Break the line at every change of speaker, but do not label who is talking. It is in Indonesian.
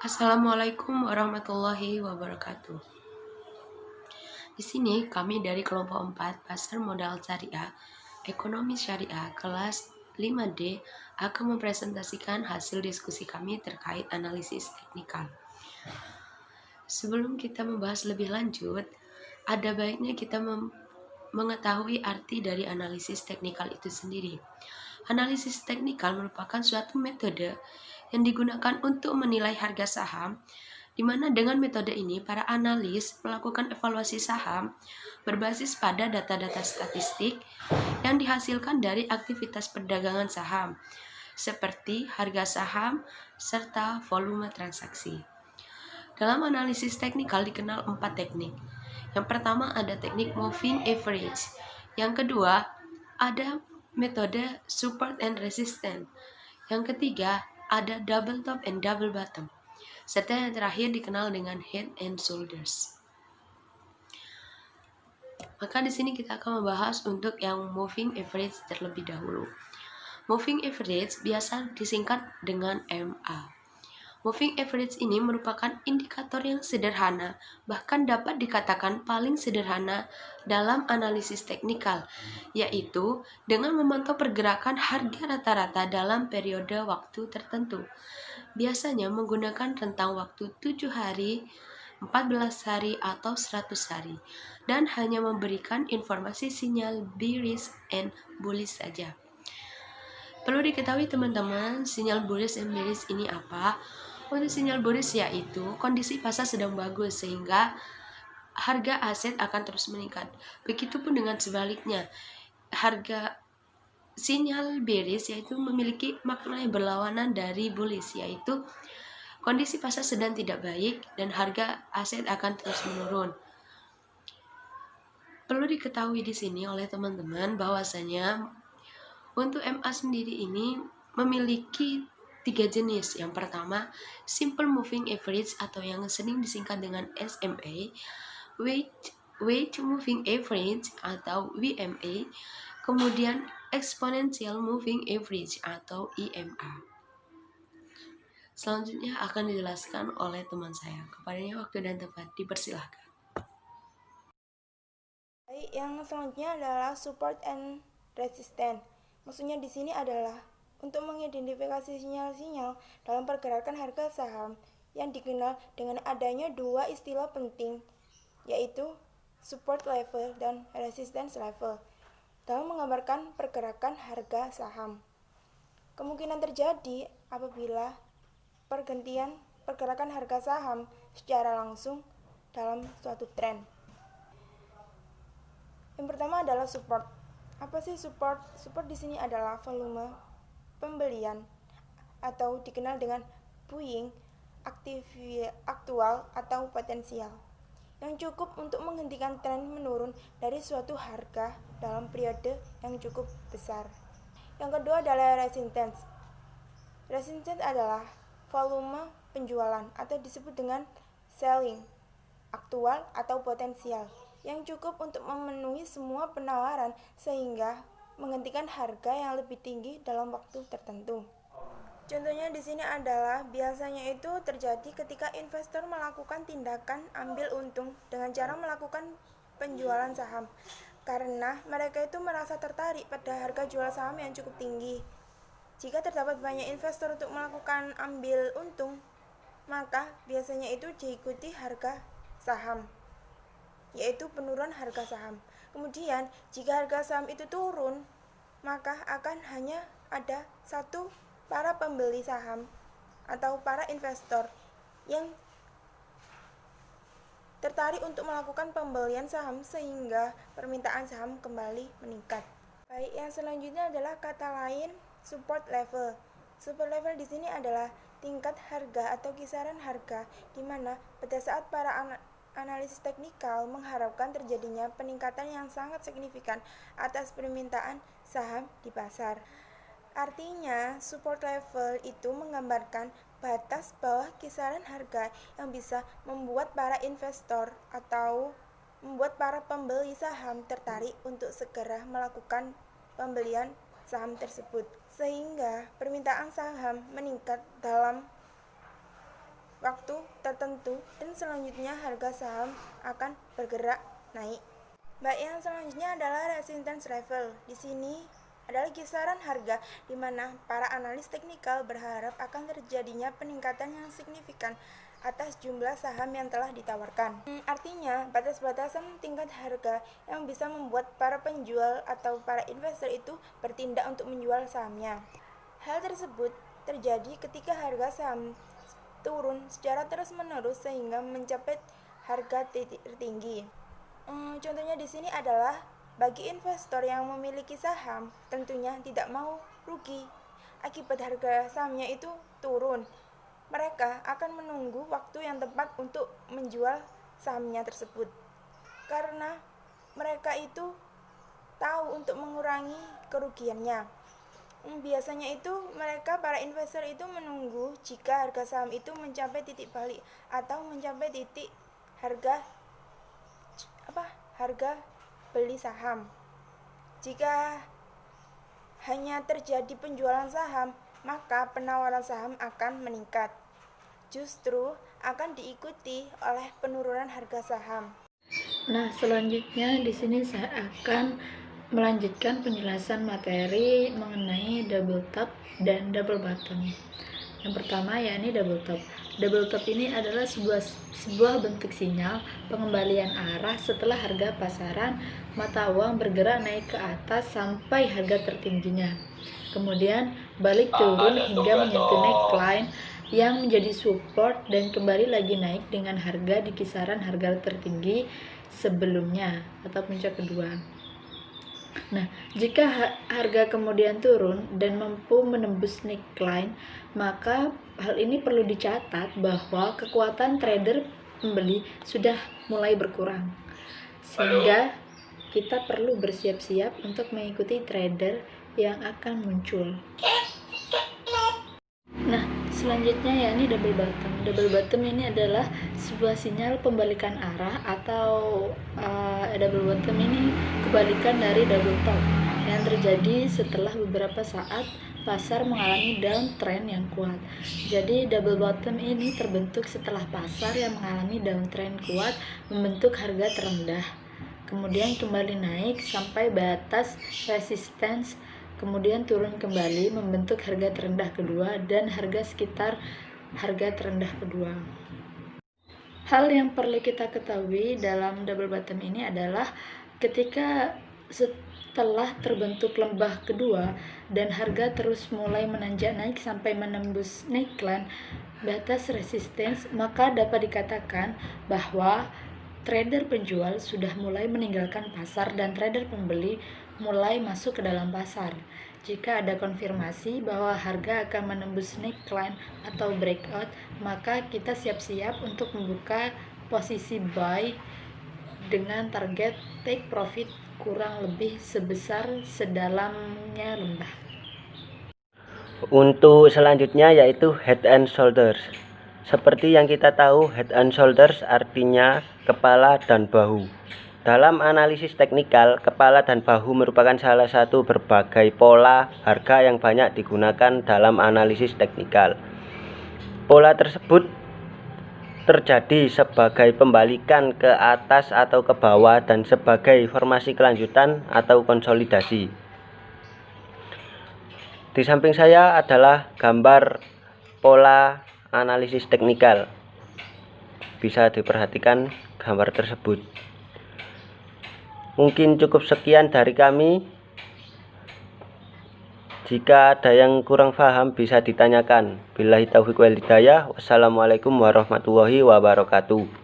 Assalamualaikum warahmatullahi wabarakatuh. Di sini kami dari kelompok 4 Pasar Modal Syariah, Ekonomi Syariah kelas 5D akan mempresentasikan hasil diskusi kami terkait analisis teknikal. Sebelum kita membahas lebih lanjut, ada baiknya kita mengetahui arti dari analisis teknikal itu sendiri. Analisis teknikal merupakan suatu metode yang digunakan untuk menilai harga saham, di mana dengan metode ini para analis melakukan evaluasi saham berbasis pada data-data statistik yang dihasilkan dari aktivitas perdagangan saham, seperti harga saham serta volume transaksi. Dalam analisis teknikal dikenal 4 teknik. Yang pertama ada teknik moving average. Yang kedua ada metode support and resistance. Yang ketiga ada double top and double bottom. Serta yang terakhir dikenal dengan head and shoulders. Maka di sini kita akan membahas untuk yang moving average terlebih dahulu. Moving average biasa disingkat dengan MA. Moving average ini merupakan indikator yang sederhana, bahkan dapat dikatakan paling sederhana dalam analisis teknikal, yaitu dengan memantau pergerakan harga rata-rata dalam periode waktu tertentu. Biasanya menggunakan rentang waktu 7 hari, 14 hari, atau 100 hari, dan hanya memberikan informasi sinyal bearish and bullish saja. Perlu diketahui teman-teman, sinyal bullish and bearish ini apa? Untuk sinyal bullish yaitu kondisi pasar sedang bagus sehingga harga aset akan terus meningkat. Begitupun dengan sebaliknya, sinyal bearish yaitu memiliki makna yang berlawanan dari bullish, yaitu kondisi pasar sedang tidak baik dan harga aset akan terus menurun. Perlu diketahui di sini oleh teman-teman bahwasanya untuk MA sendiri ini memiliki 3 jenis. Yang pertama, simple moving average atau yang sering disingkat dengan SMA, weight moving average atau WMA, kemudian exponential moving average atau EMA. Selanjutnya akan dijelaskan oleh teman saya. Kepadanya waktu dan tempat dipersilahkan.
Yang selanjutnya adalah support and resistance. Maksudnya di sini adalah untuk mengidentifikasi sinyal-sinyal dalam pergerakan harga saham yang dikenal dengan adanya dua istilah penting, yaitu support level dan resistance level, dalam menggambarkan pergerakan harga saham. Kemungkinan terjadi apabila pergerakan harga saham secara langsung dalam suatu tren. Yang pertama adalah support. Apa sih support? Support di sini adalah volume pembelian atau dikenal dengan buying aktual atau potensial yang cukup untuk menghentikan tren menurun dari suatu harga dalam periode yang cukup besar. Yang kedua adalah resistance. Resistance adalah volume penjualan atau disebut dengan selling aktual atau potensial yang cukup untuk memenuhi semua penawaran sehingga menghentikan harga yang lebih tinggi dalam waktu tertentu. Contohnya di sini adalah biasanya itu terjadi ketika investor melakukan tindakan ambil untung dengan cara melakukan penjualan saham karena mereka itu merasa tertarik pada harga jual saham yang cukup tinggi. Jika terdapat banyak investor untuk melakukan ambil untung, maka biasanya itu diikuti harga saham, yaitu penurunan harga saham. Kemudian jika harga saham itu turun, maka akan hanya ada satu para pembeli saham atau para investor yang tertarik untuk melakukan pembelian saham sehingga permintaan saham kembali meningkat. Baik, yang selanjutnya adalah kata lain support level. Support level di sini adalah tingkat harga atau kisaran harga di mana pada saat para analisis teknikal mengharapkan terjadinya peningkatan yang sangat signifikan atas permintaan saham di pasar. Artinya, support level itu menggambarkan batas bawah kisaran harga yang bisa membuat para investor atau membuat para pembeli saham tertarik untuk segera melakukan pembelian saham tersebut, sehingga permintaan saham meningkat dalam waktu tertentu dan selanjutnya harga saham akan bergerak naik. Baik, yang selanjutnya adalah resistance level. Di sini adalah kisaran harga di mana para analis teknikal berharap akan terjadinya peningkatan yang signifikan atas jumlah saham yang telah ditawarkan. Artinya, batas-batasan tingkat harga yang bisa membuat para penjual atau para investor itu bertindak untuk menjual sahamnya. Hal tersebut terjadi ketika harga saham turun secara terus-menerus sehingga mencapai harga titik tertinggi. Contohnya di sini adalah bagi investor yang memiliki saham tentunya tidak mau rugi akibat harga sahamnya itu turun. Mereka akan menunggu waktu yang tepat untuk menjual sahamnya tersebut. Karena mereka itu tahu untuk mengurangi kerugiannya. Biasanya itu mereka para investor itu menunggu jika harga saham itu mencapai titik balik atau mencapai titik harga beli saham. Jika hanya terjadi penjualan saham, maka penawaran saham akan meningkat. Justru akan diikuti oleh penurunan harga saham.
Nah, selanjutnya di sini saya akan melanjutkan penjelasan materi mengenai double top dan double bottom. Yang pertama yakni double top. Double top ini adalah sebuah bentuk sinyal pengembalian arah setelah harga pasaran mata uang bergerak naik ke atas sampai harga tertingginya. Kemudian balik turun hingga menyentuh neckline yang menjadi support dan kembali lagi naik dengan harga di kisaran harga tertinggi sebelumnya atau puncak kedua. Nah, jika harga kemudian turun dan mampu menembus neckline, maka hal ini perlu dicatat bahwa kekuatan trader pembeli sudah mulai berkurang. Sehingga kita perlu bersiap-siap untuk mengikuti trader yang akan muncul. Nah, selanjutnya yakni double bottom. Double bottom ini adalah sebuah sinyal pembalikan arah atau double bottom ini kebalikan dari double top yang terjadi setelah beberapa saat pasar mengalami downtrend yang kuat. Jadi double bottom ini terbentuk setelah pasar yang mengalami downtrend kuat membentuk harga terendah, kemudian kembali naik sampai batas resistance, kemudian turun kembali membentuk harga terendah kedua dan harga sekitar harga terendah kedua. Hal yang perlu kita ketahui dalam double bottom ini adalah ketika setelah terbentuk lembah kedua dan harga terus mulai menanjak naik sampai menembus neckline batas resistance, maka dapat dikatakan bahwa trader penjual sudah mulai meninggalkan pasar dan trader pembeli mulai masuk ke dalam pasar. Jika ada konfirmasi bahwa harga akan menembus neckline atau breakout, maka kita siap-siap untuk membuka posisi buy dengan target take profit kurang lebih sebesar sedalamnya lembah.
Untuk selanjutnya yaitu head and shoulders. Seperti yang kita tahu, head and shoulders artinya kepala dan bahu. Dalam analisis teknikal, kepala dan bahu merupakan salah satu berbagai pola harga yang banyak digunakan dalam analisis teknikal. Pola tersebut terjadi sebagai pembalikan ke atas atau ke bawah dan sebagai formasi kelanjutan atau konsolidasi. Di samping saya adalah gambar pola analisis teknikal. Bisa diperhatikan gambar tersebut. Mungkin cukup sekian dari kami. Jika ada yang kurang paham bisa ditanyakan. Billahi taufiq wal hidayah. Wassalamualaikum warahmatullahi wabarakatuh.